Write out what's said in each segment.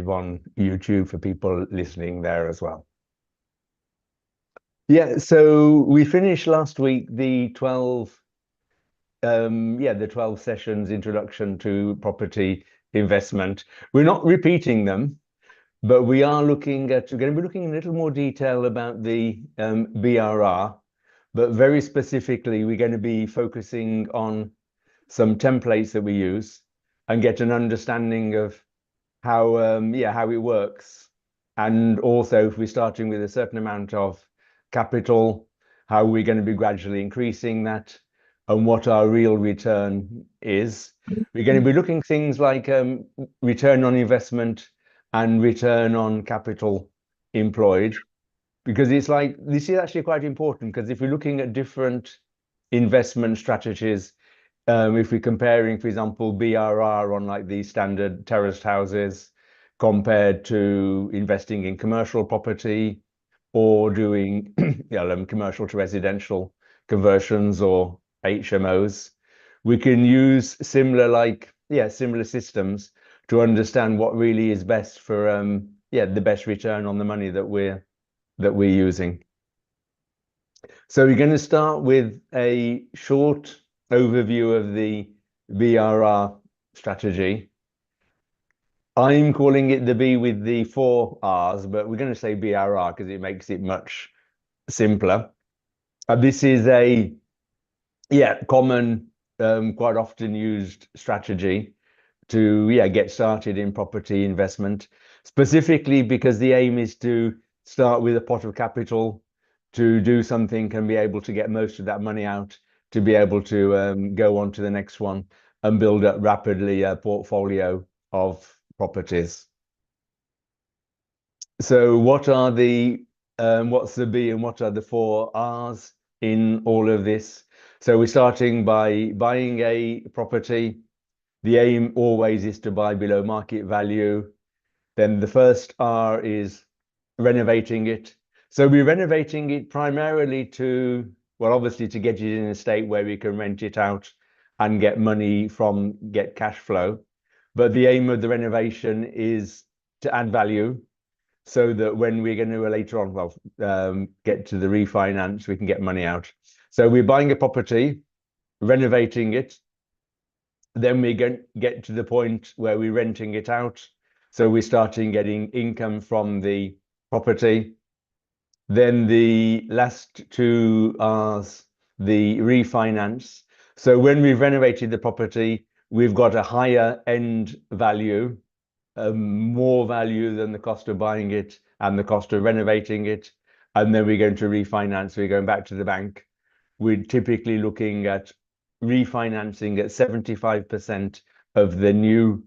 live on YouTube for people listening there as well. Yeah, so we finished last week the 12 sessions introduction to property investment. We're not repeating them, but we're going to be looking in a little more detail about the BRR, but very specifically, we're going to be focusing on some templates that we use and get an understanding of how it works. And also, if we're starting with a certain amount of capital, how we're going to be gradually increasing that and what our real return is. We're going to be looking things like return on investment and return on capital employed, because it's like, this is actually quite important, because if we're looking at different investment strategies, if we're comparing, for example, BRR on like these standard terraced houses compared to investing in commercial property or doing commercial to residential conversions or HMOs, we can use similar systems to understand what really is best for the best return on the money that we're using. So we're going to start with a short overview of the BRR strategy. I'm calling it the B with the 4 R's, but we're going to say BRR because it makes it much simpler. This is a common, quite often used strategy to get started in property investment, specifically because the aim is to start with a pot of capital to do something and be able to get most of that money out to be able to go on to the next one and build up rapidly a portfolio of properties. So what are what's the B and what are the 4 R's in all of this? So we're starting by buying a property. The aim always is to buy below market value. Then the first R is renovating it. So we're renovating it primarily obviously to get it in a state where we can rent it out and get cash flow. But the aim of the renovation is to add value so that when we're going to later on, get to the refinance, we can get money out. So we're buying a property, renovating it. Then we get to the point where we're renting it out. So we're starting getting income from the property. Then the last 2 R's, the refinance. So when we've renovated the property, we've got a higher end value, more value than the cost of buying it and the cost of renovating it. And then we're going to refinance. We're going back to the bank. We're typically looking at refinancing at 75% of the new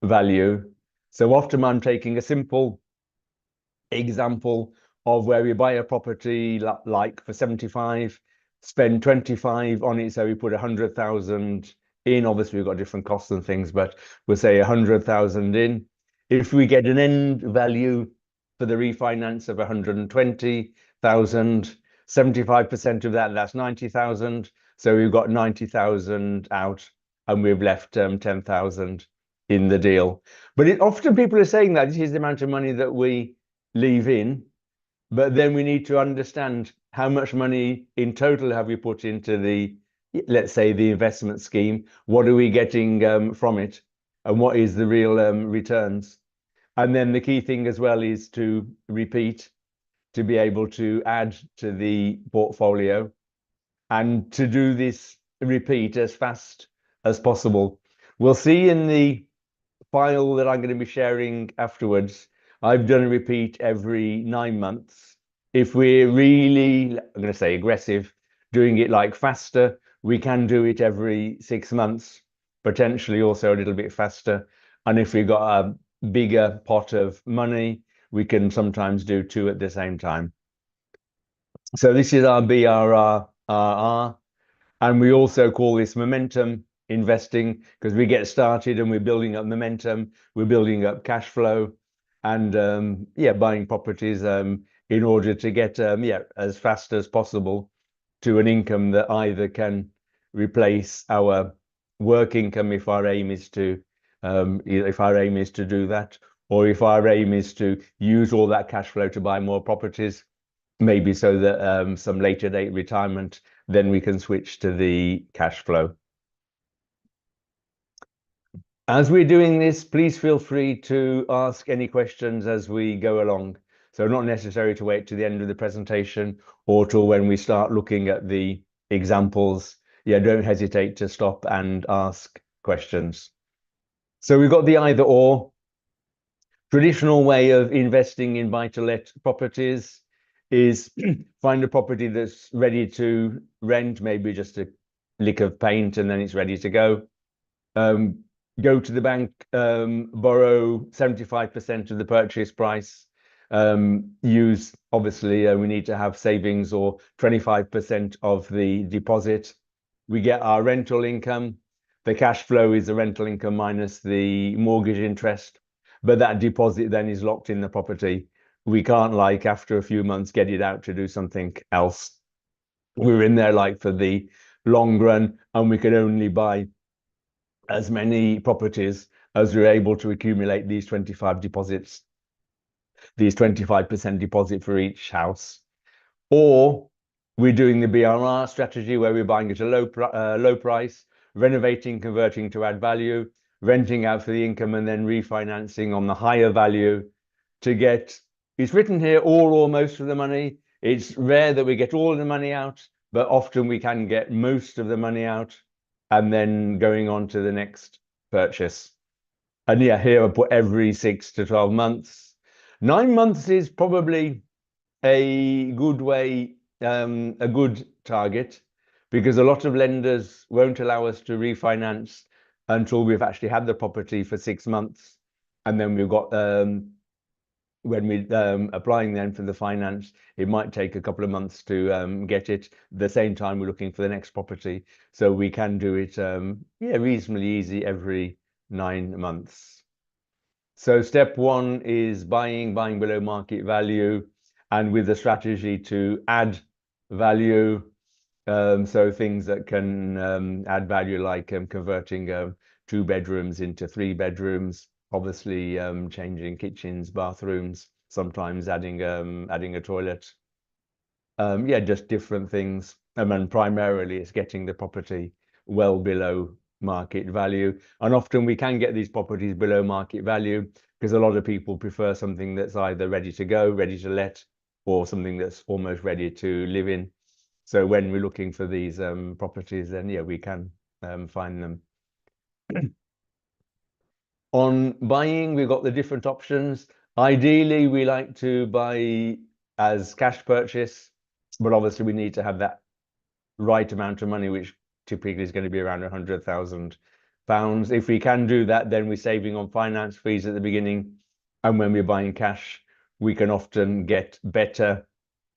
value. So often I'm taking a simple example of where we buy a property like for 75, spend 25 on it. So we put 100,000 in. Obviously, we've got different costs and things, but we'll say 100,000 in. If we get an end value for the refinance of 120,000, 75% of that's 90,000. So we've got 90,000 out and we've left 10,000 in the deal. But often people are saying that this is the amount of money that we leave in, but then we need to understand how much money in total have we put into let's say the investment scheme. What are we getting from it, and what is the real returns? And then the key thing as well is to repeat, to be able to add to the portfolio, and to do this repeat as fast as possible. We'll see in the file that I'm going to be sharing afterwards, I've done a repeat every 9 months. If we're really, I'm going to say aggressive, doing it like faster, we can do it every 6 months, potentially also a little bit faster. And if we've got a bigger pot of money, we can sometimes do 2 at the same time. So this is our BRR, and we also call this momentum investing, because we get started and we're building up momentum, we're building up cash flow, and buying properties in order to get as fast as possible to an income that either can replace our work income if our aim is to do that, or if our aim is to use all that cash flow to buy more properties, maybe so that some later date retirement, then we can switch to the cash flow. As we're doing this, please feel free to ask any questions as we go along. So not necessary to wait to the end of the presentation or till when we start looking at the examples. Yeah, don't hesitate to stop and ask questions. So we've got the either or. Traditional way of investing in buy-to-let properties is find a property that's ready to rent, maybe just a lick of paint and then it's ready to go. Go to the bank, borrow 75% of the purchase price. Use, obviously, we need to have savings or 25% of the deposit. We get our rental income. The cash flow is the rental income minus the mortgage interest, but that deposit then is locked in the property. We can't, like, after a few months, get it out to do something else. We're in there like for the long run, and we can only buy as many properties as we're able to accumulate these 25 deposits, these 25% deposit for each house. Or we're doing the BRR strategy where we're buying at a low price, renovating, converting to add value, renting out for the income, and then refinancing on the higher value to get, it's written here, all or most of the money. It's rare that we get all the money out, but often we can get most of the money out and then going on to the next purchase. And yeah, here I put every 6 to 12 months. 9 months is probably a good way, a good target, because a lot of lenders won't allow us to refinance until we've actually had the property for 6 months. And then we've got, when we're applying then for the finance, it might take a couple of months to get it. At the same time, we're looking for the next property. So we can do it, yeah, reasonably easy every 9 months. So step one is buying below market value, and with the strategy to add value. So things that can add value, like converting 2 bedrooms into 3 bedrooms, obviously changing kitchens, bathrooms, sometimes adding a toilet. Yeah, just different things. And primarily it's getting the property well below market value. And often we can get these properties below market value because a lot of people prefer something that's either ready to go, ready to let, or something that's almost ready to live in. So when we're looking for these properties, then yeah, we can find them. On buying, we've got the different options. Ideally, we like to buy as cash purchase, but obviously we need to have that right amount of money, which typically is going to be around £100,000. If we can do that, then we're saving on finance fees at the beginning. And when we're buying cash, we can often get better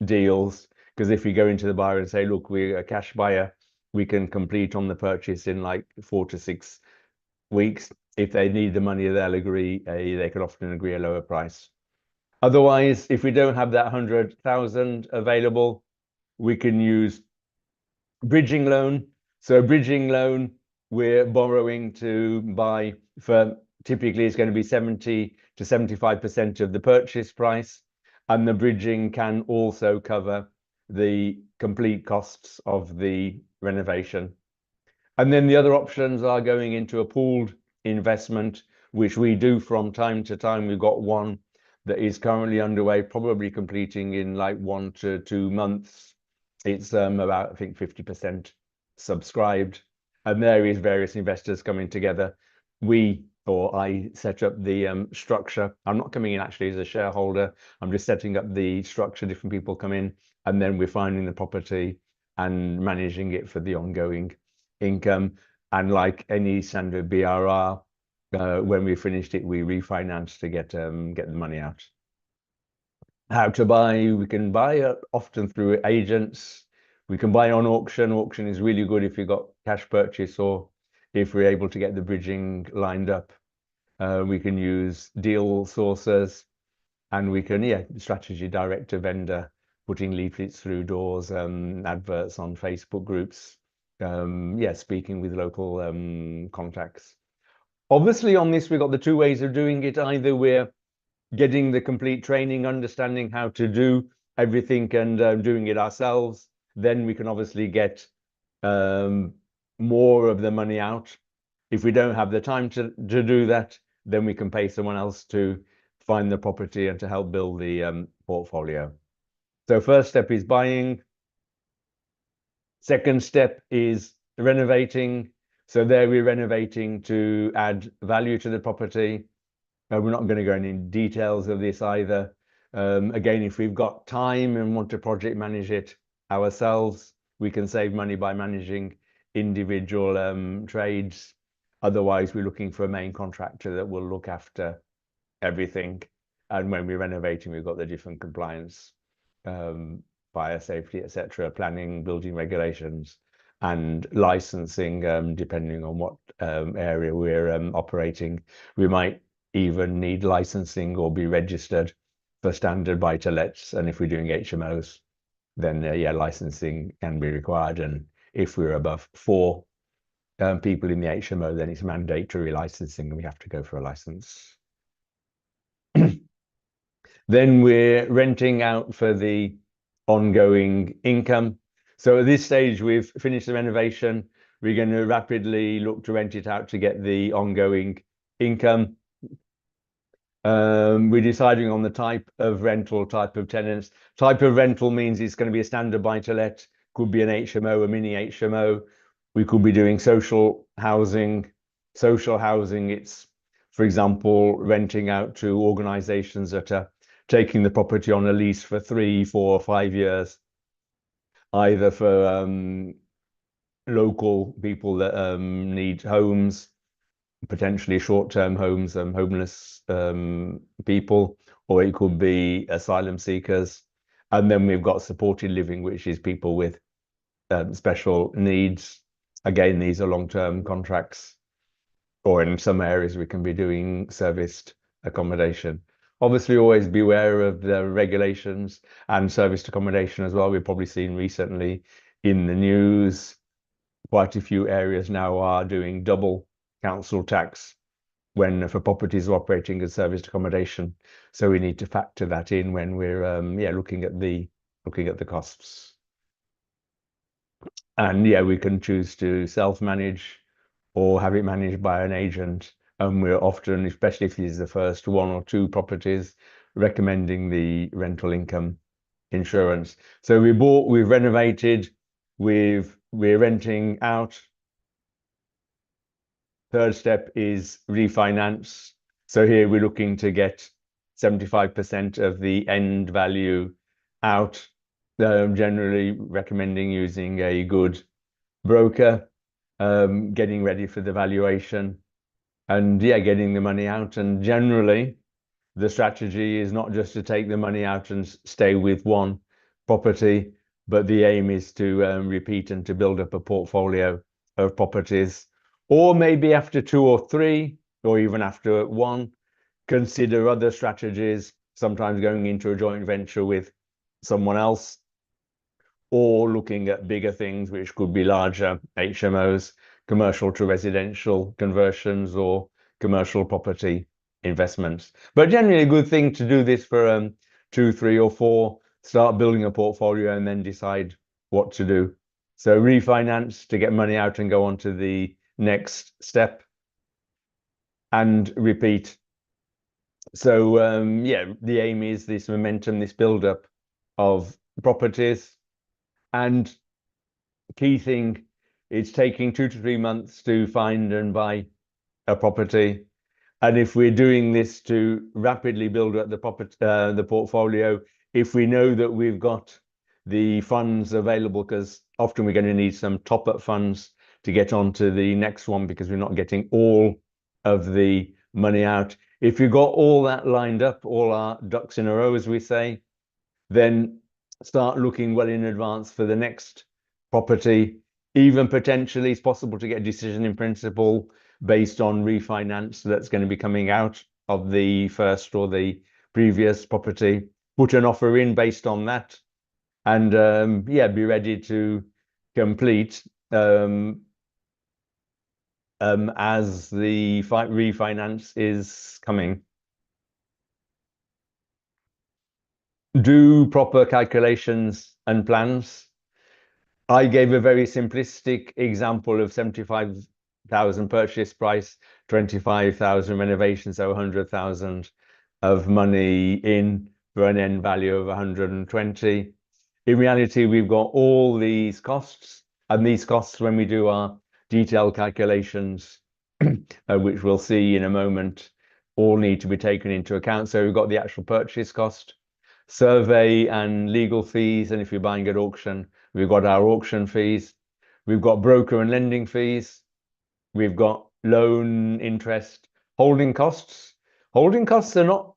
deals, because if we go into the buyer and say, look, we're a cash buyer, we can complete on the purchase in like 4 to 6 weeks. If they need the money, they'll agree. They can often agree a lower price. Otherwise, if we don't have that 100,000 available, we can use bridging loan. So bridging loan, we're borrowing to buy for, typically it's going to be 70 to 75% of the purchase price. And the bridging can also cover the complete costs of the renovation. And then the other options are going into a pooled investment, which we do from time to time. We've got one that is currently underway, probably completing in like 1 to 2 months. It's about, I think, 50% subscribed. And there is various investors coming together. I set up the structure. I'm not coming in actually as a shareholder. I'm just setting up the structure. Different people come in, and then we're finding the property and managing it for the ongoing income. And like any standard BRR, when we finished it, we refinanced to get the money out. How to buy? We can buy often through agents. We can buy on auction. Auction is really good if you've got cash purchase, or if we're able to get the bridging lined up. We can use deal sources, and we can, yeah, strategy direct to vendor, putting leaflets through doors, adverts on Facebook groups, yeah, speaking with local contacts. Obviously on this, we've got the 2 ways of doing it. Either we're getting the complete training, understanding how to do everything and doing it ourselves, then we can obviously get more of the money out. If we don't have the time to do that, then we can pay someone else to find the property and to help build the portfolio. So first step is buying. Second step is renovating. So there we're renovating to add value to the property. We're not going to go into details of this either. Again, if we've got time and want to project manage it ourselves, we can save money by managing individual trades. Otherwise, we're looking for a main contractor that will look after everything. And when we're renovating, we've got the different compliance, fire safety, etc., planning, building regulations, and licensing, depending on what area we're operating. We might even need licensing or be registered for standard buy-to-lets. And if we're doing HMOs, then yeah, licensing can be required. And if we're above 4 people in the HMO, then it's mandatory licensing and we have to go for a license. Then we're renting out for the ongoing income. So at this stage, we've finished the renovation. We're going to rapidly look to rent it out to get the ongoing income. We're deciding on the type of rental, type of tenants. Type of rental means it's going to be a standard buy-to-let, could be an HMO, a mini HMO. We could be doing social housing. Social housing, it's, for example, renting out to organizations that are taking the property on a lease for 3, 4, or 5 years, either for local people that need homes, potentially short-term homes, homeless people, or it could be asylum seekers. And then we've got supported living, which is people with special needs. Again, these are long-term contracts, or in some areas we can be doing serviced accommodation. Obviously, always beware of the regulations and serviced accommodation as well. We've probably seen recently in the news, quite a few areas now are doing double council tax when for properties operating as serviced accommodation. So we need to factor that in when we're looking at the costs. And yeah, we can choose to self-manage or have it managed by an agent. And we're often, especially if these are the first 1 or 2 properties, recommending the rental income insurance. So we've renovated, we're renting out. Third step is refinance. So here we're looking to get 75% of the end value out. Generally recommending using a good broker, getting ready for the valuation, and yeah, getting the money out. And generally, the strategy is not just to take the money out and stay with one property, but the aim is to repeat and to build up a portfolio of properties, or maybe after 2 or 3, or even after 1, consider other strategies, sometimes going into a joint venture with someone else, or looking at bigger things, which could be larger HMOs, commercial to residential conversions, or commercial property investments. But generally a good thing to do this for 2, 3, or 4, start building a portfolio and then decide what to do. So refinance to get money out and go on to the next step, and repeat. So yeah, the aim is this momentum, this build up of properties. And key thing, it's taking 2 to 3 months to find and buy a property. And if we're doing this to rapidly build up the portfolio, if we know that we've got the funds available, because often we're going to need some top-up funds to get on to the next one because we're not getting all of the money out. If you've got all that lined up, all our ducks in a row, as we say, then start looking well in advance for the next property. Even potentially it's possible to get a decision in principle based on refinance that's going to be coming out of the first or the previous property. Put an offer in based on that, and yeah, be ready to complete as the refinance is coming. do proper calculations and plans. I gave a very simplistic example of 75,000 purchase price, 25,000 renovation, so 100,000 of money in for an end value of 120. In reality, we've got all these costs, and these costs, when we do our detailed calculations, which we'll see in a moment, all need to be taken into account. So we've got the actual purchase cost, survey and legal fees, and if you're buying at auction, we've got our auction fees, we've got broker and lending fees, we've got loan interest, holding costs. Holding costs are not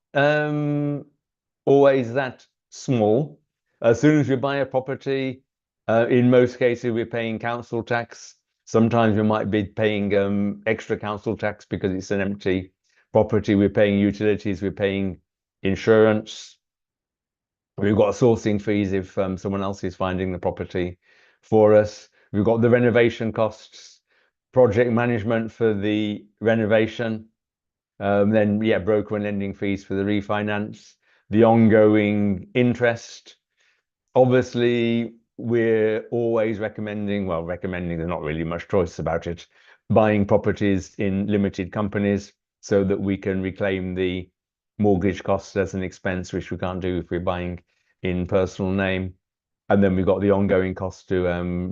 always that small. As soon as we buy a property, in most cases, we're paying council tax. Sometimes we might be paying extra council tax because it's an empty property. We're paying utilities, we're paying insurance. We've got sourcing fees if someone else is finding the property for us. We've got the renovation costs, project management for the renovation, then yeah, broker and lending fees for the refinance, the ongoing interest. Obviously, we're always recommending, there's not really much choice about it, buying properties in limited companies so that we can reclaim the mortgage costs as an expense, which we can't do if we're buying in personal name. And then we've got the ongoing costs to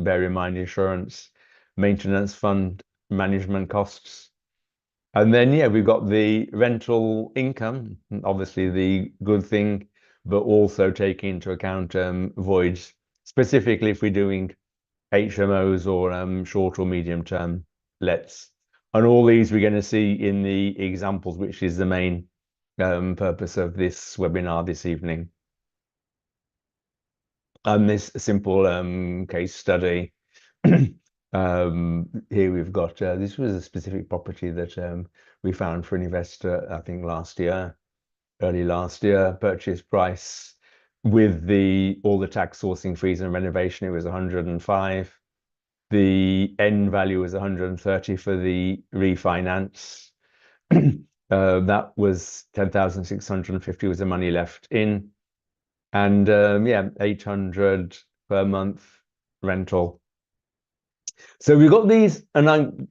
bear in mind: insurance, maintenance fund, management costs. And then, yeah, we've got the rental income, obviously the good thing, but also taking into account voids, specifically if we're doing HMOs or short or medium term lets. And all these we're going to see in the examples, which is the main purpose of this webinar this evening. And this simple case study. Here we've got, this was a specific property that we found for an investor, I think early last year, purchase price with all the tax sourcing fees and renovation, it was 105. The end value was 130 for the refinance. That was 10,650 was the money left in. And yeah, 800 per month rental. So we've got these, and I'm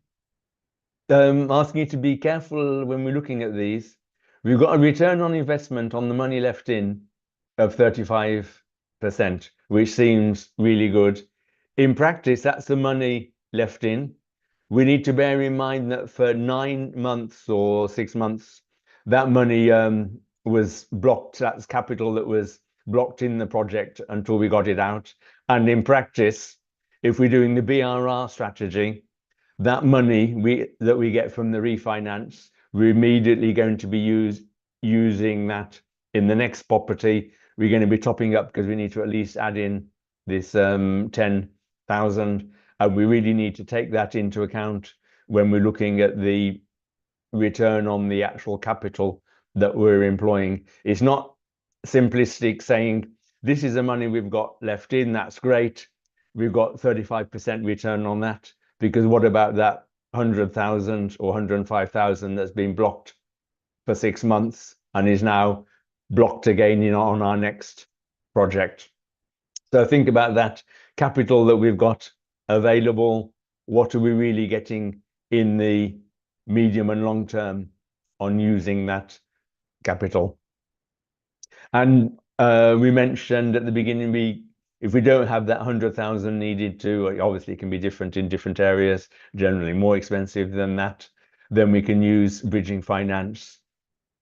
asking you to be careful when we're looking at these. We've got a return on investment on the money left in of 35%, which seems really good. In practice, that's the money left in. We need to bear in mind that for 9 months or 6 months, that money was blocked. That's capital that was blocked in the project until we got it out. And in practice, if we're doing the BRR strategy, that money that we get from the refinance, we're immediately going to be using that in the next property. We're going to be topping up because we need to at least add in this 10,000, and we really need to take that into account when we're looking at the return on the actual capital that we're employing. It's not simplistic saying this is the money we've got left in, that's great, we've got 35% return on that, because what about that 100,000 or 105,000 that's been blocked for 6 months and is now blocked again on our next project? So think about that capital that we've got available. What are we really getting in the medium and long term on using that capital? And we mentioned at the beginning, if we don't have that 100,000 needed to, obviously it can be different in different areas, generally more expensive than that, then we can use bridging finance.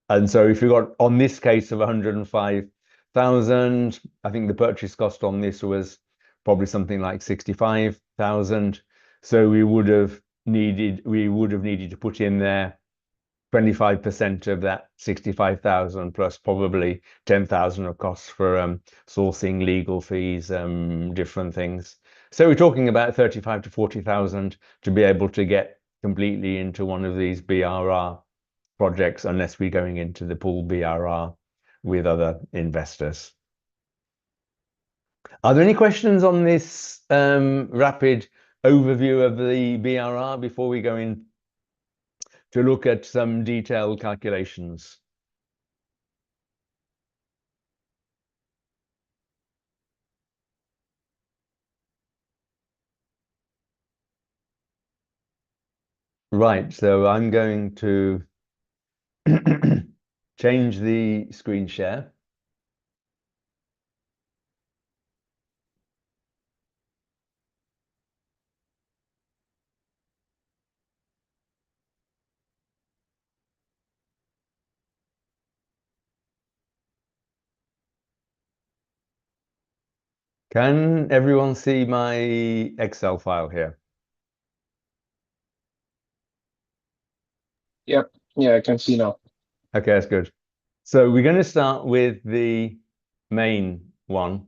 And so if you got, on this case of 105,000, I think the purchase cost on this was probably something like 65,000. So we would have needed to put in there 25% of that 65,000 plus probably 10,000 of costs for sourcing, legal fees, different things. So we're talking about 35 to 40,000 to be able to get completely into one of these BRR projects, unless we're going into the pool BRR with other investors. Are there any questions on this rapid overview of the BRR before we go in to look at some detailed calculations? Right, so I'm going to change the screen share. Can everyone see my Excel file here? Yep. Yeah, I can see now. Okay, that's good. So we're going to start with the main one.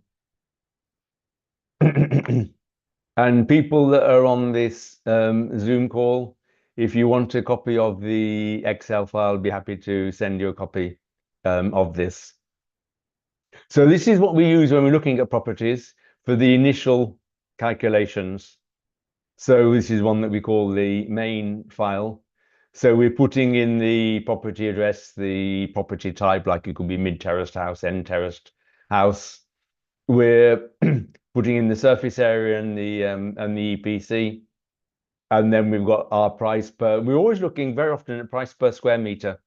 And people that are on this Zoom call, if you want a copy of the Excel file, I'll be happy to send you a copy of this. So this is what we use when we're looking at properties for the initial calculations. So this is one that we call the main file. So we're putting in the property address, the property type, like it could be mid-terraced house, end-terraced house. We're putting in the surface area and the EPC. And then we've got our price per, we're always looking very often at price per square meter.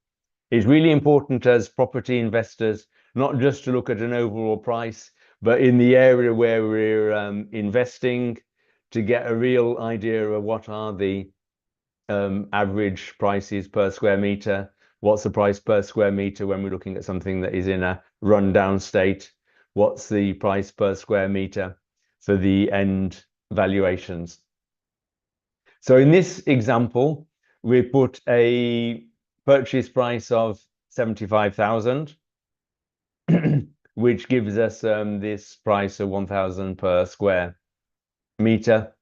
It's really important as property investors, not just to look at an overall price, but in the area where we're investing to get a real idea of what are the average prices per square meter, what's the price per square meter when we're looking at something that is in a rundown state, what's the price per square meter for the end valuations. So in this example, we put a purchase price of 75,000, which gives us this price of 1,000 per square meter.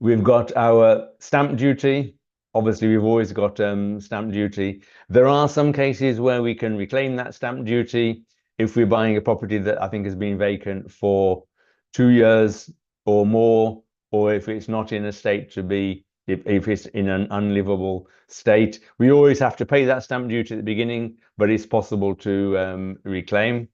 We've got our stamp duty. Obviously, we've always got stamp duty. There are some cases where we can reclaim that stamp duty if we're buying a property that I think has been vacant for 2 years or more, or if it's not in a state to be, if it's in an unlivable state. We always have to pay that stamp duty at the beginning, but it's possible to reclaim.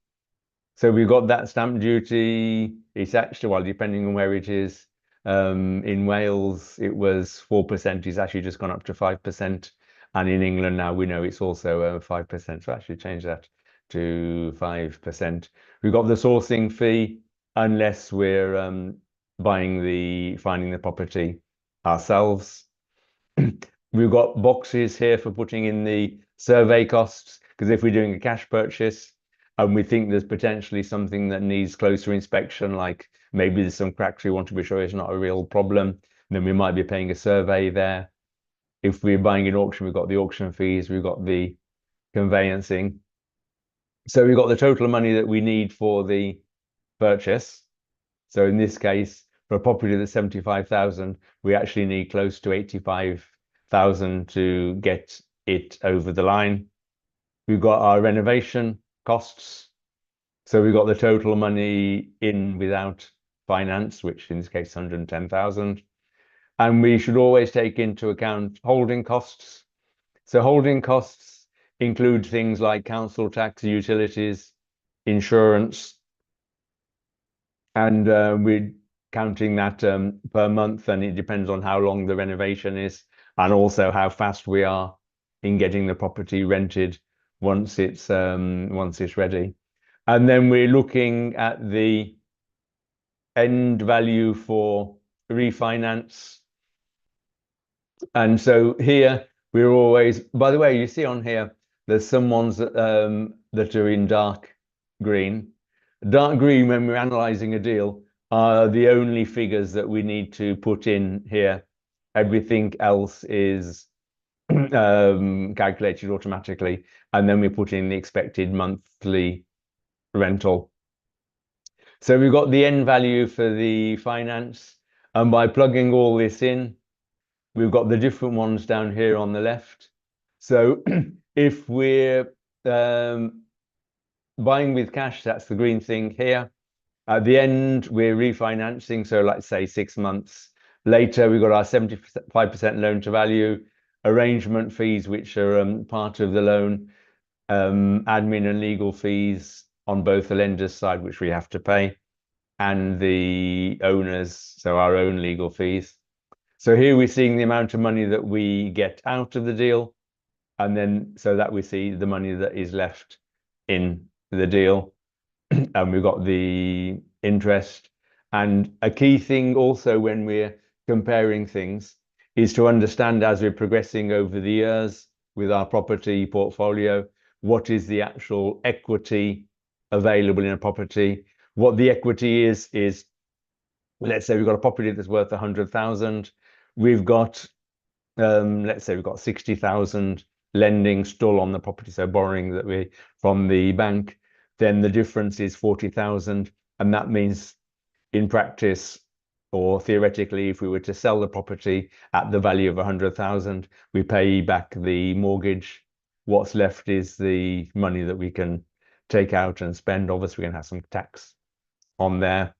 So we've got that stamp duty. It's actually, well, depending on where it is, in Wales, it was 4%. It's actually just gone up to 5%. And in England now, we know it's also 5%. So actually change that to 5%. We've got the sourcing fee, unless we're finding the property ourselves. We've got boxes here for putting in the survey costs, because if we're doing a cash purchase and we think there's potentially something that needs closer inspection, like maybe there's some cracks we want to be sure it's not a real problem, then we might be paying a survey there. If we're buying an auction, we've got the auction fees, we've got the conveyancing. So we've got the total money that we need for the purchase. So in this case, for a property that's 75,000, we actually need close to 85,000 to get it over the line. We've got our renovation costs. So we've got the total money in without finance, which in this case, 110,000. And we should always take into account holding costs. So holding costs include things like council tax, utilities, insurance, and we're counting that per month, and it depends on how long the renovation is and also how fast we are in getting the property rented once it's ready. And then we're looking at the end value for refinance. And so here we're always, by the way, you see on here, there's some ones that are in dark green. Dark green, when we're analyzing a deal, are the only figures that we need to put in here. Everything else is calculated automatically. And then we put in the expected monthly rental. So we've got the end value for the finance. And by plugging all this in, we've got the different ones down here on the left. So if we're buying with cash, that's the green thing here. At the end, we're refinancing. So let's say 6 months later, we've got our 75% loan to value, arrangement fees, which are part of the loan, admin and legal fees on both the lender's side, which we have to pay, and the owners, so our own legal fees. So here we're seeing the amount of money that we get out of the deal, and then so that we see the money that is left in the deal, and we've got the interest. And a key thing also when we're comparing things is to understand, as we're progressing over the years with our property portfolio, what is the actual equity available in a property. What the equity is let's say we've got a property that's worth 100,000. We've got let's say we've got 60,000 lending still on the property, so borrowing that we from the bank. Then the difference is 40,000, and that means in practice, or theoretically, if we were to sell the property at the value of 100,000, we pay back the mortgage. What's left is the money that we can take out and spend. Obviously, we're going to have some tax on there.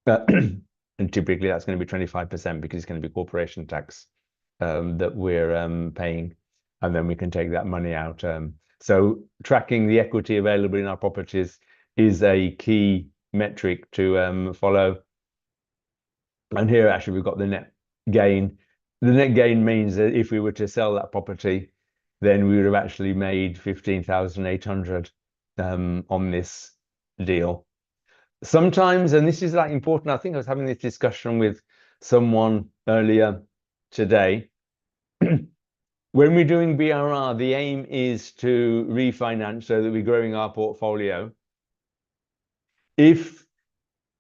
And typically that's going to be 25% because it's going to be corporation tax that we're paying, and then we can take that money out. So tracking the equity available in our properties is a key metric to follow. And here actually we've got the net gain. The net gain means that if we were to sell that property, then we would have actually made 15,800 on this deal. Sometimes, and this is like important, I think I was having this discussion with someone earlier today. When we're doing BRR, the aim is to refinance so that we're growing our portfolio.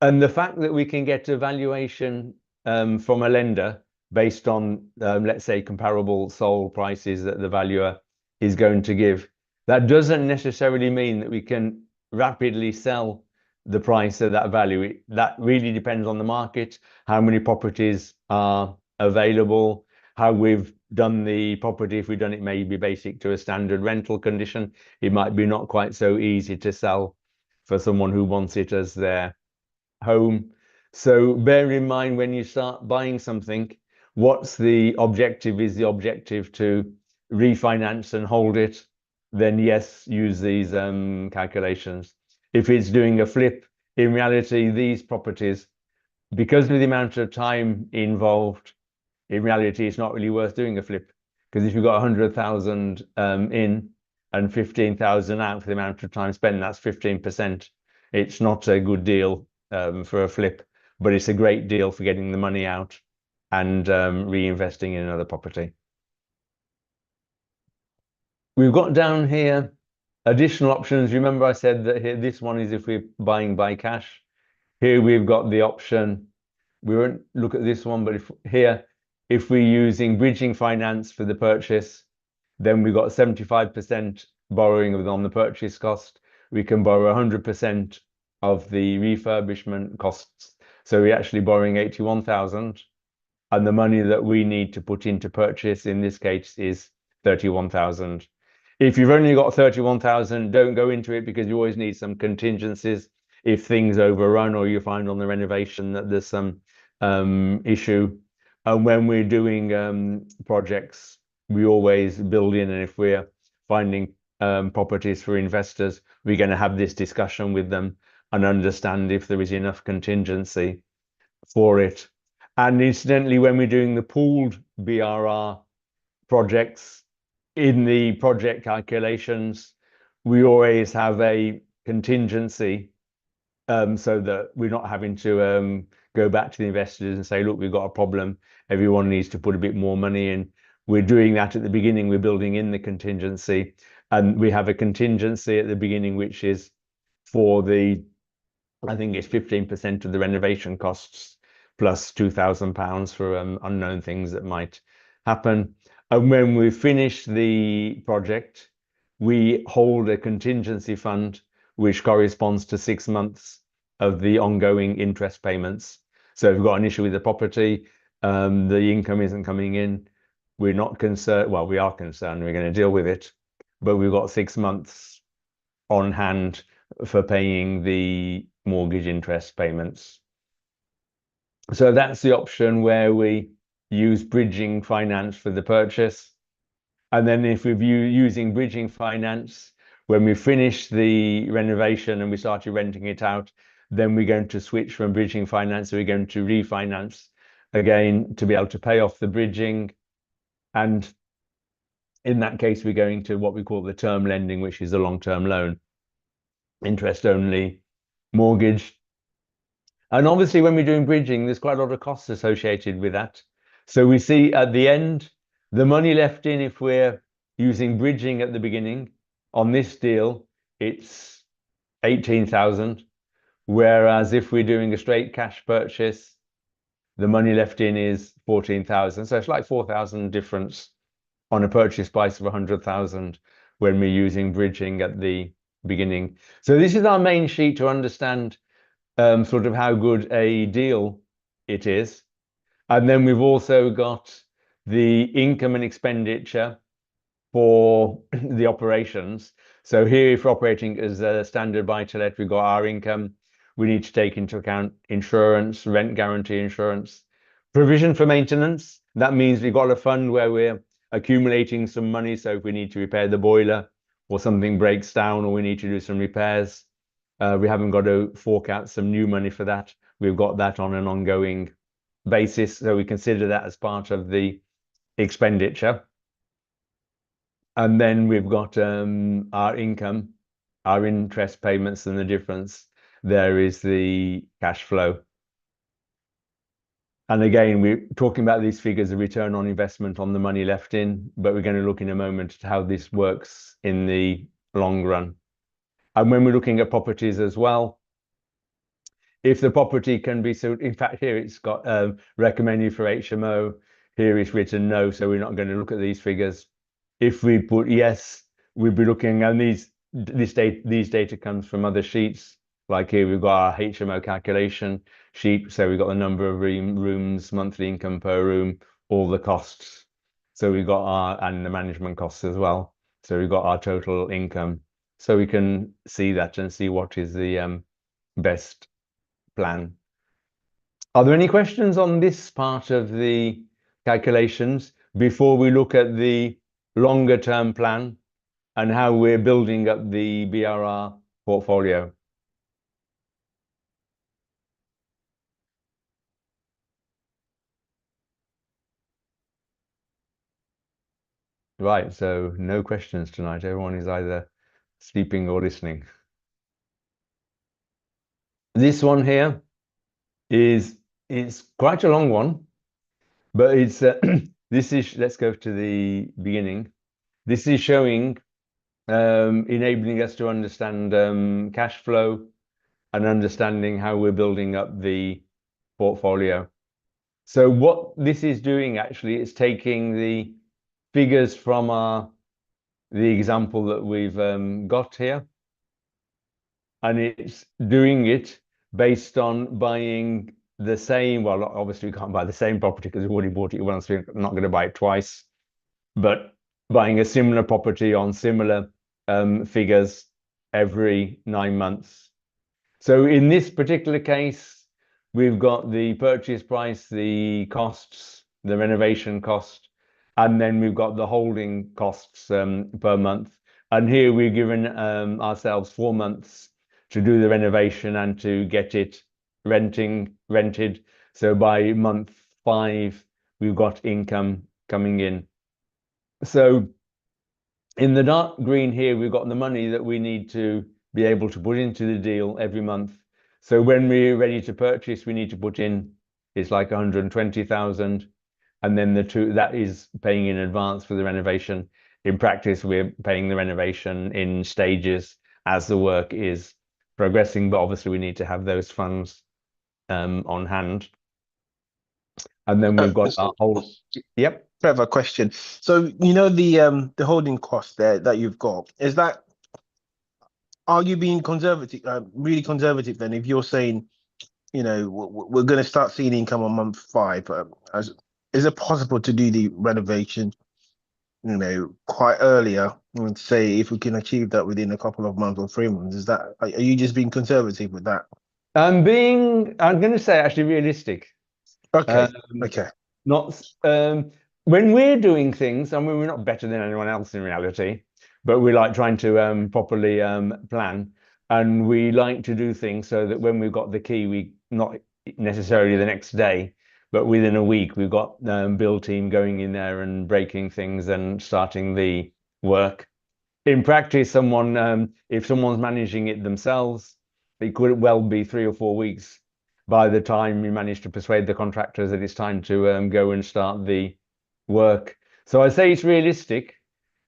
And the fact that we can get a valuation from a lender based on, let's say, comparable sold prices that the valuer is going to give, that doesn't necessarily mean that we can rapidly sell the price of that value. That really depends on the market, how many properties are available, how we've done the property. If we've done it maybe basic to a standard rental condition, it might be not quite so easy to sell for someone who wants it as their home. So bear in mind when you start buying something, what's the objective? Is the objective to refinance and hold it? Then yes, use these calculations. If it's doing a flip, in reality, these properties, because of the amount of time involved, in reality, it's not really worth doing a flip. Because if you've got 100,000 in and 15,000 out for the amount of time spent, that's 15%. It's not a good deal for a flip, but it's a great deal for getting the money out and reinvesting in another property. We've got down here additional options. Remember I said that here, this one is if we're buying by cash. Here we've got the option. We won't look at this one, but if we're using bridging finance for the purchase, then we've got 75% borrowing on the purchase cost. We can borrow 100% of the refurbishment costs. So we're actually borrowing 81,000, and the money that we need to put into purchase in this case is 31,000. If you've only got 31,000, don't go into it because you always need some contingencies. If things overrun or you find on the renovation that there's some issue. And when we're doing projects, we always build in, and if we're finding properties for investors, we're going to have this discussion with them and understand if there is enough contingency for it. And incidentally, when we're doing the pooled BRR projects, in the project calculations, we always have a contingency so that we're not having to go back to the investors and say, look, we've got a problem. Everyone needs to put a bit more money in. We're doing that at the beginning. We're building in the contingency, and we have a contingency at the beginning, which is for I think it's 15% of the renovation costs plus £2,000 for unknown things that might happen. And when we finish the project, we hold a contingency fund, which corresponds to 6 months of the ongoing interest payments. So if we've got an issue with the property, the income isn't coming in, we're not concerned. Well, we are concerned, we're going to deal with it, but we've got 6 months on hand for paying the mortgage interest payments. So that's the option where we use bridging finance for the purchase. And then if we're using bridging finance, when we finish the renovation and we started renting it out, then we're going to switch from bridging finance, so we're going to refinance again, to be able to pay off the bridging. And in that case, we're going to what we call the term lending, which is a long-term loan, interest only mortgage. And obviously, when we're doing bridging, there's quite a lot of costs associated with that. So we see at the end, the money left in, if we're using bridging at the beginning, on this deal, it's 18,000. Whereas if we're doing a straight cash purchase, the money left in is 14,000. So it's like 4,000 difference on a purchase price of 100,000 when we're using bridging at the beginning. So this is our main sheet to understand sort of how good a deal it is. And then we've also got the income and expenditure for the operations. So here, if we're operating as a standard buy-to-let, we've got our income. We need to take into account insurance, rent guarantee insurance, provision for maintenance. That means we've got a fund where we're accumulating some money. So if we need to repair the boiler or something breaks down or we need to do some repairs, we haven't got to fork out some new money for that. We've got that on an ongoing basis. So we consider that as part of the expenditure. And then we've got our income, our interest payments, and the difference there is the cash flow. And again, we're talking about these figures of return on investment on the money left in, but we're going to look in a moment at how this works in the long run. And when we're looking at properties as well, if the property can be so, in fact, here it's got recommended for HMO, here it's written no, so we're not going to look at these figures. If we put yes, we'd be looking, and these data comes from other sheets. Like here, we've got our HMO calculation sheet. So we've got the number of rooms, monthly income per room, all the costs. So we've got and the management costs as well. So we've got our total income. So we can see that and see what is the best plan. Are there any questions on this part of the calculations before we look at the longer term plan and how we're building up the BRR portfolio? Right, so no questions tonight. Everyone is either sleeping or listening. This one here it's quite a long one, but it's this is, let's go to the beginning. This is showing enabling us to understand cash flow and understanding how we're building up the portfolio. So what this is doing actually is taking the figures from the example that we've got here, and it's doing it based on buying the same. Well, obviously we can't buy the same property because we've already bought it once. We're not going to buy it twice, but buying a similar property on similar figures every 9 months. So in this particular case, we've got the purchase price, the costs, the renovation cost, and then we've got the holding costs per month. And here we're given ourselves 4 months to do the renovation and to get it rented. So by month 5, we've got income coming in. So in the dark green here, we've got the money that we need to be able to put into the deal every month. So when we're ready to purchase, we need to put in, it's like 120,000. And then that is paying in advance for the renovation. In practice, we're paying the renovation in stages as the work is progressing, but obviously we need to have those funds on hand. And then we've got our whole, yep. I have a question. So you know the holding cost there that you've got, are you being conservative, really conservative then, if you're saying, you know, we're going to start seeing income on month 5? Is it possible to do the renovation, you know, quite earlier, and say if we can achieve that within a couple of months or 3 months? Are you just being conservative with that? I'm going to say actually realistic. Okay. Okay. Not when we're doing things, I mean, we're not better than anyone else in reality, but we like trying to properly plan, and we like to do things so that when we've got the key, we not necessarily the next day, but within a week we've got build team going in there and breaking things and starting the work. In practice, if someone's managing it themselves, it could well be 3 or 4 weeks by the time you manage to persuade the contractors that it's time to go and start the work. So I say it's realistic.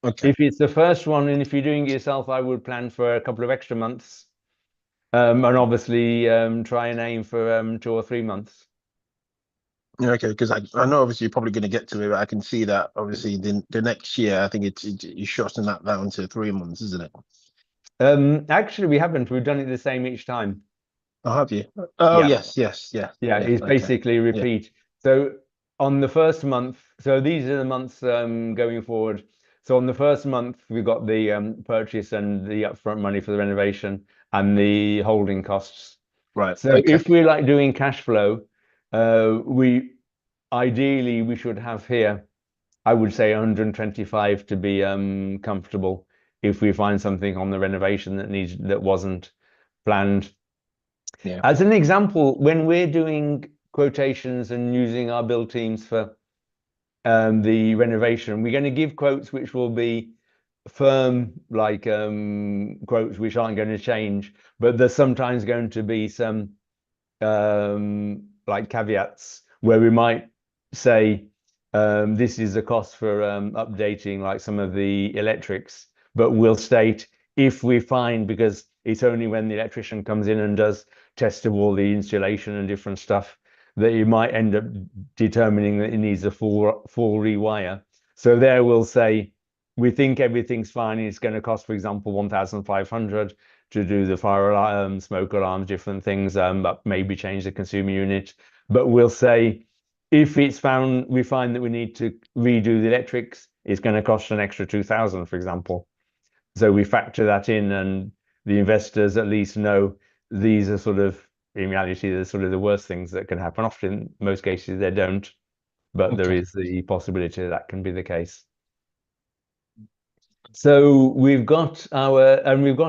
Okay. If it's the first one, and if you're doing it yourself, I would plan for a couple of extra months, and obviously try and aim for 2 or 3 months. Okay, because I know obviously you're probably going to get to it, but I can see that obviously the next year, I think you're shortening that down to 3 months, isn't it? Actually, we haven't. We've done it the same each time. Oh, have you? Oh, Yeah. yes, yeah. Yeah, it's Okay. basically repeat. So on the first month, so these are the months going forward. So on the first month, we've got the purchase and the upfront money for the renovation and the holding costs. Right. So Okay. if we like doing cash flow, we ideally we should have here, I would say 125 to be comfortable if we find something on the renovation that wasn't planned. Yeah. As an example, when we're doing quotations and using our build teams for the renovation, we're going to give quotes which will be firm, like quotes which aren't going to change, but there's sometimes going to be some like caveats where we might say this is the cost for updating like some of the electrics, but we'll state if we find, because it's only when the electrician comes in and does test of all the insulation and different stuff, that you might end up determining that it needs a full rewire. So there we'll say we think everything's fine. It's going to cost, for example, 1,500 to do the fire alarm, smoke alarms, different things, but maybe change the consumer unit. But we'll say if we find that we need to redo the electrics, it's going to cost an extra 2,000, for example. So we factor that in, and the investors at least know these are sort of, in reality, they're sort of the worst things that can happen. Often, in most cases, they don't, but there is the possibility that can be the case. So we've got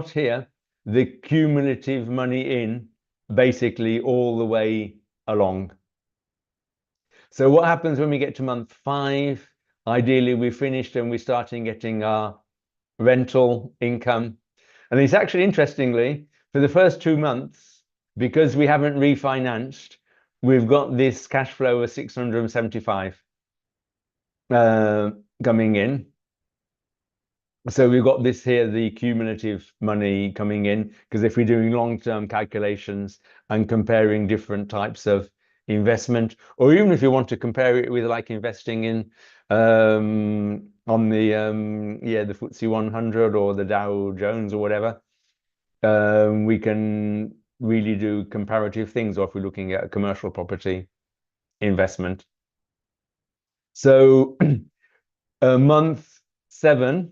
here the cumulative money in basically all the way along. So what happens when we get to month 5? Ideally, we've finished and we're starting getting our rental income. And it's actually, interestingly, for the first 2 months, because we haven't refinanced, we've got this cash flow of 675 coming in. So we've got this here, the cumulative money coming in, because if we're doing long-term calculations and comparing different types of investment, or even if you want to compare it with like investing in on the the FTSE 100 or the Dow Jones or whatever, we can really do comparative things, or if we're looking at a commercial property investment. So month 7,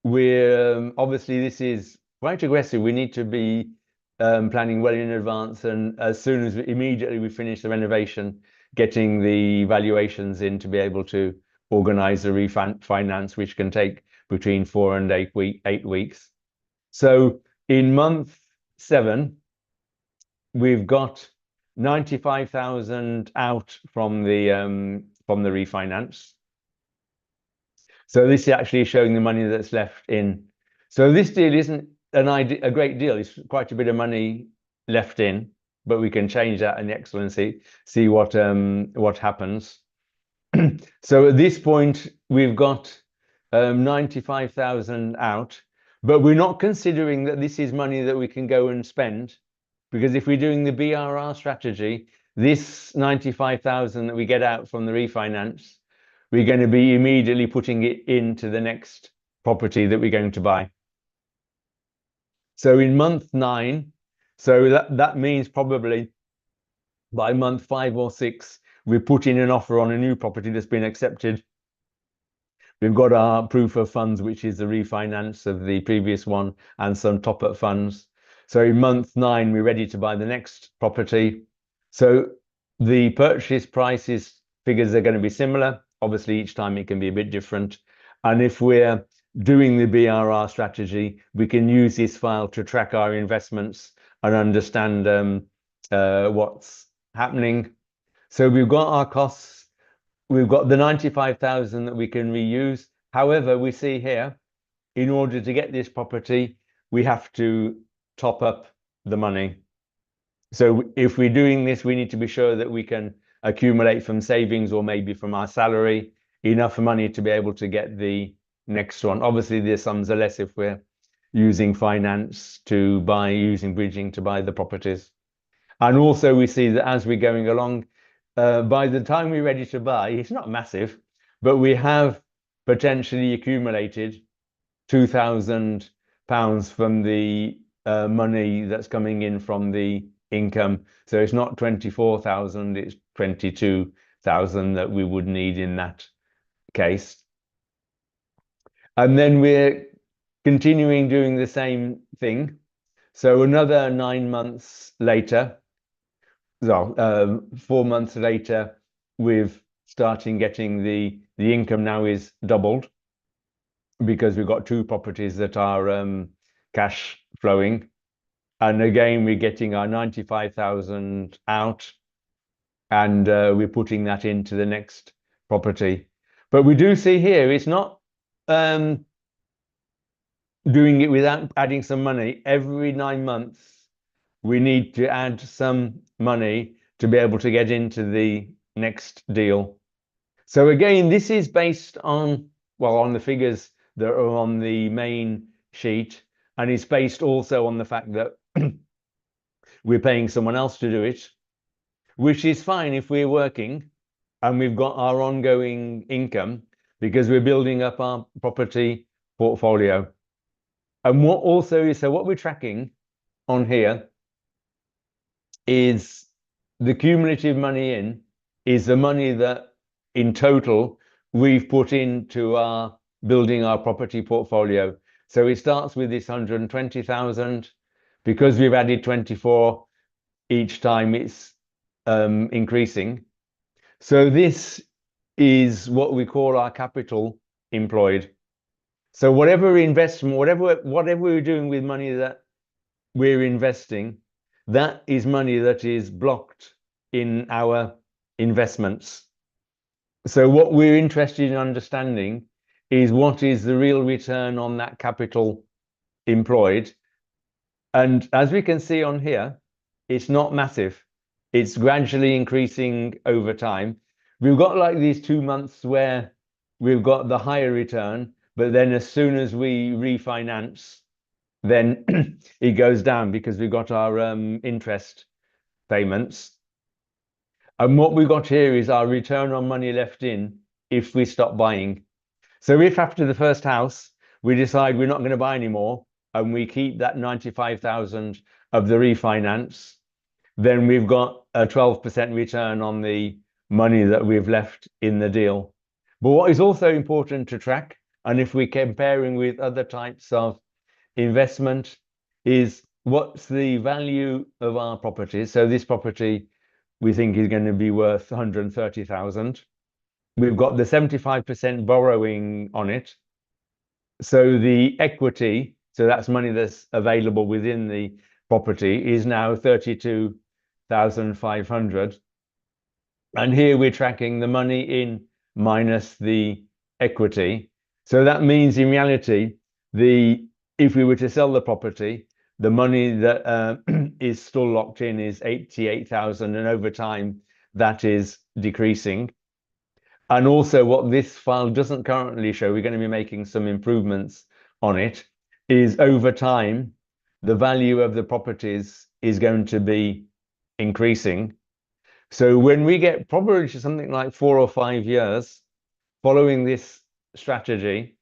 we're obviously, this is quite aggressive. We need to be planning well in advance, and as soon as immediately we finish the renovation, getting the valuations in to be able to organize the refinance, which can take between 4 and 8 weeks. So in month 7, we've got 95,000 out from the refinance. So this is actually showing the money that's left in. So this deal isn't a great deal. It's quite a bit of money left in, but we can change that in the excellency, see what happens. So at this point, we've got 95,000 out, but we're not considering that this is money that we can go and spend, because if we're doing the BRR strategy, this 95,000 that we get out from the refinance, we're going to be immediately putting it into the next property that we're going to buy. So in month 9, so that means probably by month 5 or 6, we put in an offer on a new property that's been accepted. We've got our proof of funds, which is the refinance of the previous one and some top-up funds. So in month 9, we're ready to buy the next property. So the purchase prices figures are going to be similar. Obviously, each time it can be a bit different. And if we're doing the BRR strategy, we can use this file to track our investments and understand what's happening. So we've got our costs, we've got the 95,000 that we can reuse. However, we see here, in order to get this property, we have to top up the money. So if we're doing this, we need to be sure that we can accumulate from savings or maybe from our salary enough money to be able to get the next one. Obviously, the sums are less if we're using finance to buy, using bridging to buy the properties. And also we see that as we're going along, by the time we're ready to buy, it's not massive, but we have potentially accumulated £2,000 from the money that's coming in from the income. So it's not 24,000, it's 22,000 that we would need in that case. And then we're continuing doing the same thing. So another 9 months later, well, 4 months later, we've starting getting the income now is doubled because we've got 2 properties that are cash flowing. And again, we're getting our 95,000 out and we're putting that into the next property. But we do see here, it's not doing it without adding some money. Every 9 months, we need to add some money to be able to get into the next deal. So again, this is based on, well, on the figures that are on the main sheet, and it's based also on the fact that we're paying someone else to do it, which is fine if we're working and we've got our ongoing income because we're building up our property portfolio. And what also is, so what we're tracking on here is the cumulative money in is the money that in total we've put into our building our property portfolio. So it starts with this 120,000 because we've added 24 each time it's increasing. So this is what we call our capital employed. So whatever investment, whatever we're doing with money that we're investing, that is money that is blocked in our investments. So what we're interested in understanding is what is the real return on that capital employed. And as we can see on here, it's not massive. It's gradually increasing over time. We've got like these 2 months where we've got the higher return, but then as soon as we refinance, then it goes down because we've got our interest payments. And what we've got here is our return on money left in if we stop buying. So if after the first house, we decide we're not going to buy anymore and we keep that 95,000 of the refinance, then we've got a 12% return on the money that we've left in the deal. But what is also important to track, and if we're comparing with other types of investment, is what's the value of our properties. So this property we think is going to be worth 130,000. We've got the 75% borrowing on it. So the equity, so that's money that's available within the property, is now 32,500. And here we're tracking the money in minus the equity. So that means in reality, if we were to sell the property, the money that is still locked in is 88,000, and over time that is decreasing. And also what this file doesn't currently show, we're going to be making some improvements on it, is over time, the value of the properties is going to be increasing. So when we get probably something like 4 or 5 years following this strategy,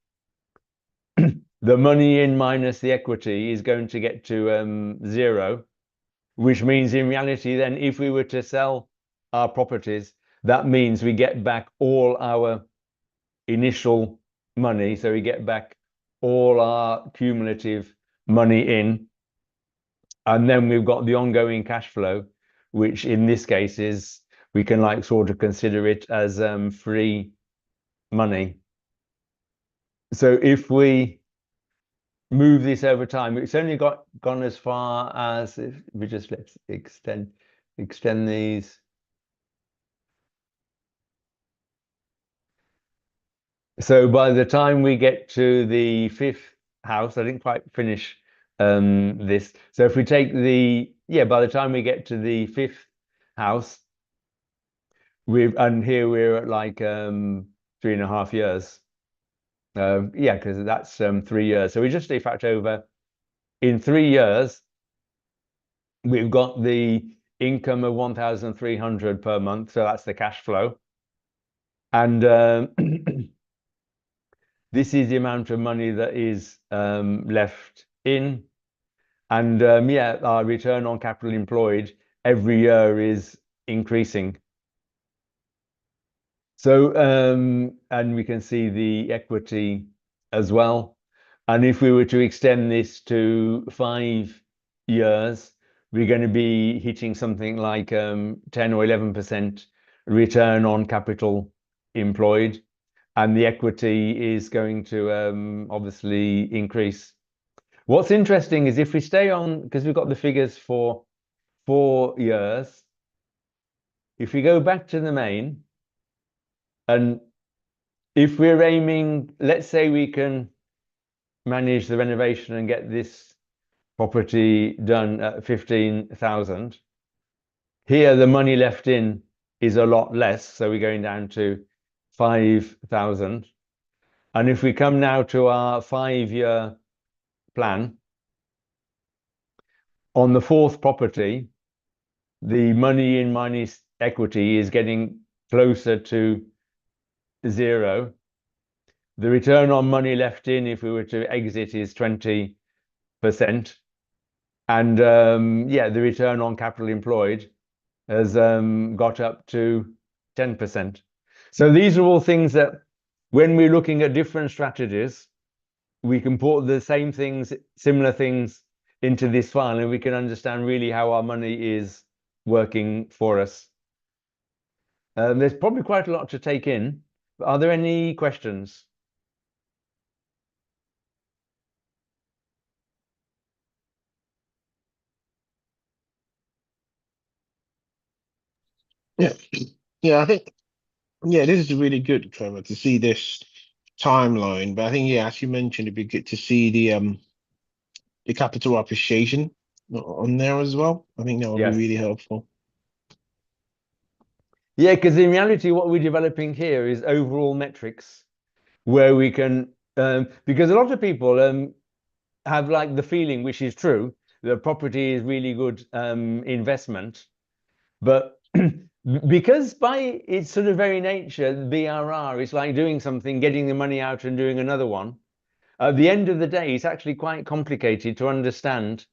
the money in minus the equity is going to get to 0, which means in reality, then if we were to sell our properties, that means we get back all our initial money. So we get back all our cumulative money in. And then we've got the ongoing cash flow, which in this case is, we can like sort of consider it as free money. So if we move this over time, it's only gone as far as, if we just let's extend these. So by the time we get to the fifth house, I didn't quite finish this. So if we take by the time we get to the fifth house, and here we're at like 3.5 years. Yeah, because that's 3 years. So we just de facto over in 3 years, we've got the income of 1,300 per month. So that's the cash flow. And this is the amount of money that is left in. And yeah, our return on capital employed every year is increasing. So, and we can see the equity as well. And if we were to extend this to 5 years, we're going to be hitting something like 10 or 11% return on capital employed. And the equity is going to obviously increase. What's interesting is if we stay on, because we've got the figures for 4 years, if we go back to the main, and if we're aiming, let's say we can manage the renovation and get this property done at 15,000. Here, the money left in is a lot less, so we're going down to 5,000. And if we come now to our 5-year plan, on the fourth property, the money in minus equity is getting closer to 0. The return on money left in, if we were to exit, is 20%. And yeah, the return on capital employed has got up to 10%. So these are all things that when we're looking at different strategies, we can put the same things, similar things into this file, and we can understand really how our money is working for us. There's probably quite a lot to take in. Are there any questions? Yeah, yeah, I think this is really good, Trevor, to see this timeline. But I think as you mentioned, it'd be good to see the capital appreciation on there as well. I think that would be Yes. really helpful. Yeah, because in reality, what we're developing here is overall metrics where we can, because a lot of people have like the feeling, which is true, that property is really good investment. But because by its sort of very nature, BRR is like doing something, getting the money out and doing another one. At the end of the day, it's actually quite complicated to understand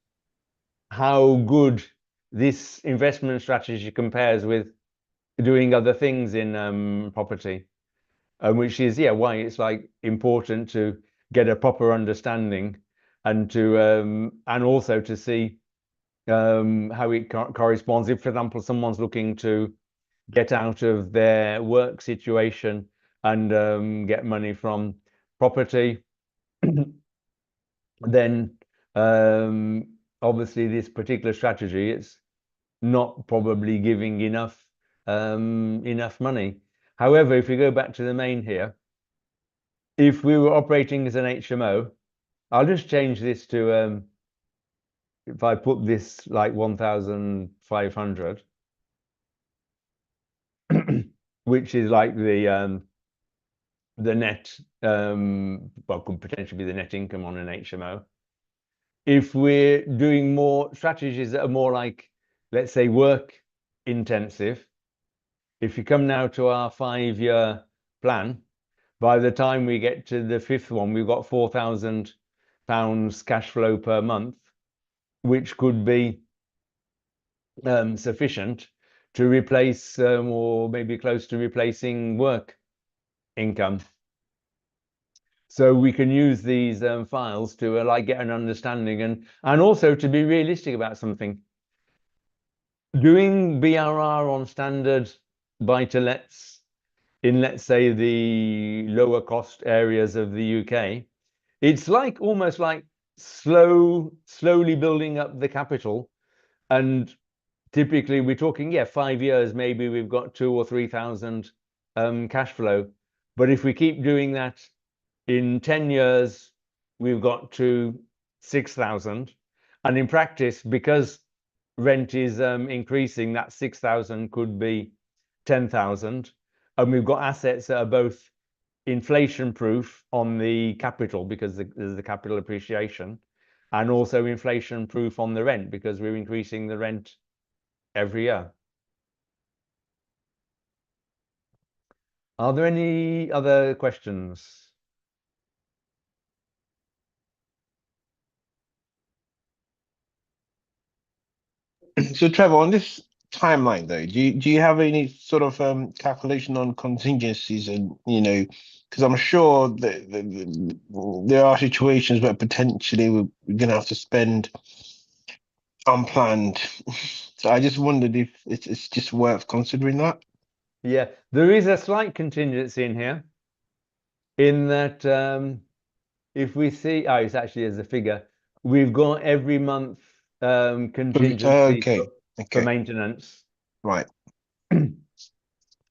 how good this investment strategy compares with doing other things in property, which is why it's like important to get a proper understanding and to and also to see how it corresponds. If, for example, someone's looking to get out of their work situation and get money from property, then obviously this particular strategy, it's not probably giving enough money. However, if we go back to the main here, if we were operating as an HMO, I'll just change this to if I put this like 1,500, which is like the net, well, could potentially be the net income on an HMO. If we're doing more strategies that are more like, let's say, work intensive, if you come now to our 5-year plan, by the time we get to the fifth one, we've got £4,000 cash flow per month, which could be sufficient to replace or maybe close to replacing work income. So we can use these files to like get an understanding and also to be realistic about something. Doing BRR on standard buy-to-lets in, let's say, the lower cost areas of the UK, it's like almost like slowly building up the capital. And typically we're talking 5 years, maybe we've got 2,000 or 3,000 cash flow But if we keep doing that, in 10 years, we've got to 6,000. And in practice, because rent is increasing, that 6,000 could be 10,000. And we've got assets that are both inflation proof on the capital because there's the capital appreciation, and also inflation proof on the rent because we're increasing the rent every year. Are there any other questions? So Trevor, on this timeline though, do you have any sort of calculation on contingencies, and because I'm sure that there are situations where potentially we're going to have to spend unplanned. So I just wondered if it's just worth considering that. Yeah, there is a slight contingency in here, in that if we see, it's actually as a figure, we've got every month contingency for maintenance. Right.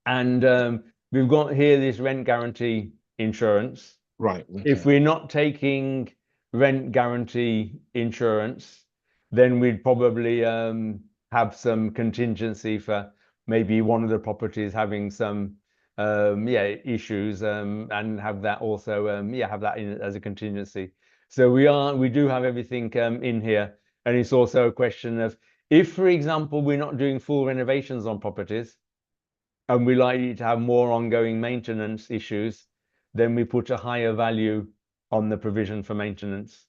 And we've got here this rent guarantee insurance. Right. If we're not taking rent guarantee insurance, then we'd probably have some contingency for maybe one of the properties having some issues, and have that also have that in as a contingency. So we do have everything in here, and it's also a question of, if, for example, we're not doing full renovations on properties and we're likely to have more ongoing maintenance issues, then we put a higher value on the provision for maintenance.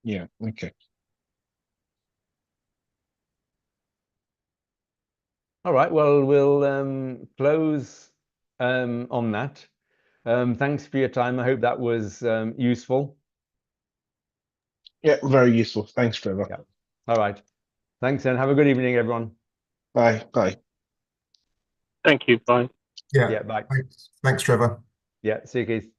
Yeah. Okay. All right. Well, we'll close on that. Thanks for your time. I hope that was useful. Yeah, very useful. Thanks, Trevor. Yeah. All right. Thanks, and have a good evening, everyone. Bye. Bye. Thank you. Bye. Yeah. Yeah. Bye. Thanks, Trevor. Yeah. See you, Keith.